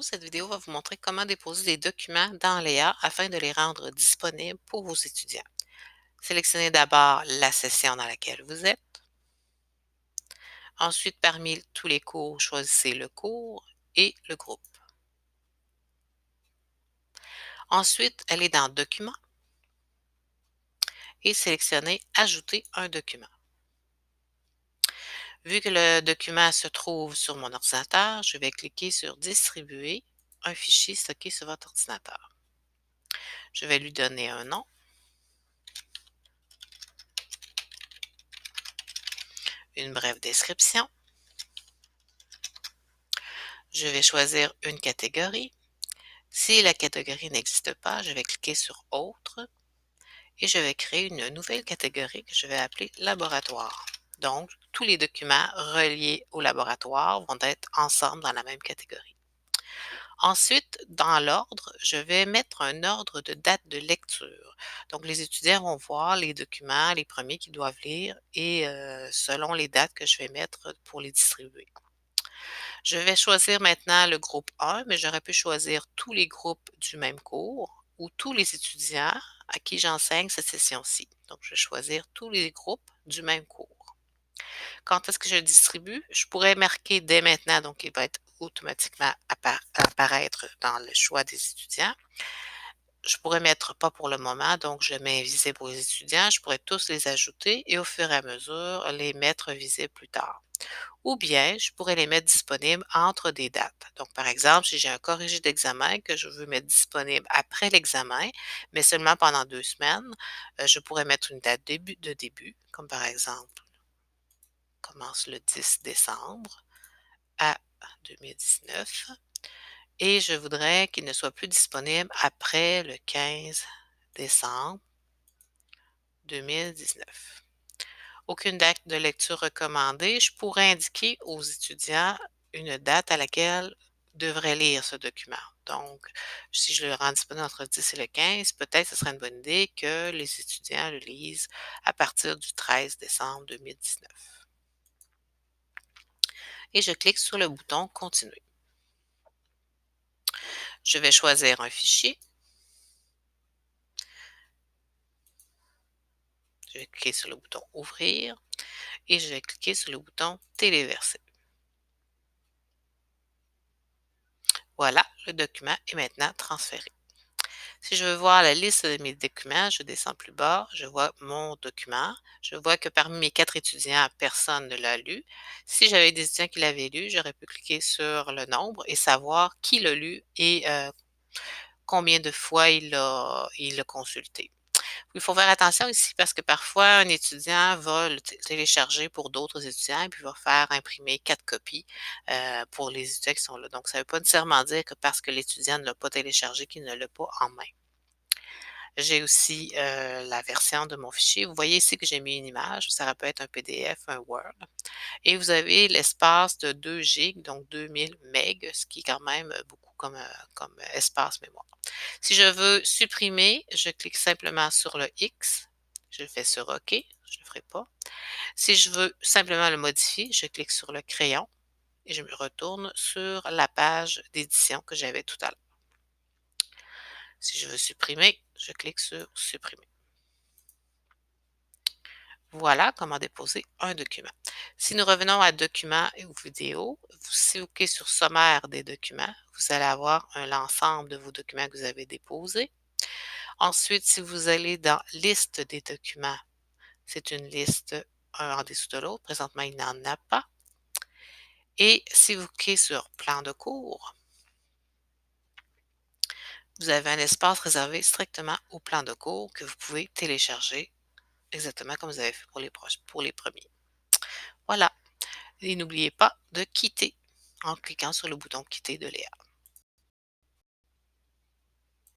Cette vidéo va vous montrer comment déposer des documents dans Léa afin de les rendre disponibles pour vos étudiants. Sélectionnez d'abord la session dans laquelle vous êtes. Ensuite, parmi tous les cours, choisissez le cours et le groupe. Ensuite, allez dans Documents et sélectionnez Ajouter un document. Vu que le document se trouve sur mon ordinateur, je vais cliquer sur Distribuer un fichier stocké sur votre ordinateur. Je vais lui donner un nom, une brève description. Je vais choisir une catégorie. Si la catégorie n'existe pas, je vais cliquer sur Autre et je vais créer une nouvelle catégorie que je vais appeler Laboratoire. Donc, tous les documents reliés au laboratoire vont être ensemble dans la même catégorie. Ensuite, dans l'ordre, je vais mettre un ordre de date de lecture. Donc, les étudiants vont voir les documents, les premiers qu'ils doivent lire et selon les dates que je vais mettre pour les distribuer. Je vais choisir maintenant le groupe 1, mais j'aurais pu choisir tous les groupes du même cours ou tous les étudiants à qui j'enseigne cette session-ci. Donc, je vais choisir tous les groupes du même cours. Quand est-ce que je distribue? Je pourrais marquer dès maintenant, donc il va être automatiquement apparaître dans le choix des étudiants. Je pourrais mettre pas pour le moment, donc je mets visible pour les étudiants. Je pourrais tous les ajouter et au fur et à mesure les mettre visibles plus tard. Ou bien, je pourrais les mettre disponibles entre des dates. Donc, par exemple, si j'ai un corrigé d'examen que je veux mettre disponible après l'examen, mais seulement pendant 2 semaines, je pourrais mettre une date de début, comme par exemple, commence le 10 décembre à 2019 et je voudrais qu'il ne soit plus disponible après le 15 décembre 2019. Aucune date de lecture recommandée. Je pourrais indiquer aux étudiants une date à laquelle devraient lire ce document. Donc, si je le rends disponible entre le 10 et le 15, peut-être ce serait une bonne idée que les étudiants le lisent à partir du 13 décembre 2019. Et je clique sur le bouton Continuer. Je vais choisir un fichier. Je vais cliquer sur le bouton Ouvrir et je vais cliquer sur le bouton Téléverser. Voilà, le document est maintenant transféré. Si je veux voir la liste de mes documents, je descends plus bas, je vois mon document. Je vois que parmi mes 4 étudiants, personne ne l'a lu. Si j'avais des étudiants qui l'avaient lu, j'aurais pu cliquer sur le nombre et savoir qui l'a lu et combien de fois il l'a consulté. Il faut faire attention ici parce que parfois un étudiant va le télécharger pour d'autres étudiants et puis va faire imprimer 4 copies pour les étudiants qui sont là. Donc, ça ne veut pas nécessairement dire que parce que l'étudiant ne l'a pas téléchargé qu'il ne l'a pas en main. J'ai aussi la version de mon fichier. Vous voyez ici que j'ai mis une image. Ça peut être un PDF, un Word. Et vous avez l'espace de 2 gigs, donc 2000 MB, ce qui est quand même beaucoup comme espace mémoire. Si je veux supprimer, je clique simplement sur le X. Je le fais sur OK. Je ne le ferai pas. Si je veux simplement le modifier, je clique sur le crayon et je me retourne sur la page d'édition que j'avais tout à l'heure. Si je veux supprimer, je clique sur Supprimer. Voilà comment déposer un document. Si nous revenons à Documents ou Vidéos, si vous cliquez sur Sommaire des documents, vous allez avoir l'ensemble de vos documents que vous avez déposés. Ensuite, si vous allez dans Liste des documents, c'est une liste un en dessous de l'autre. Présentement, il n'en a pas. Et si vous cliquez sur Plan de cours, vous avez un espace réservé strictement au plan de cours que vous pouvez télécharger exactement comme vous avez fait pour les premiers. Voilà. Et n'oubliez pas de quitter en cliquant sur le bouton Quitter de Léa.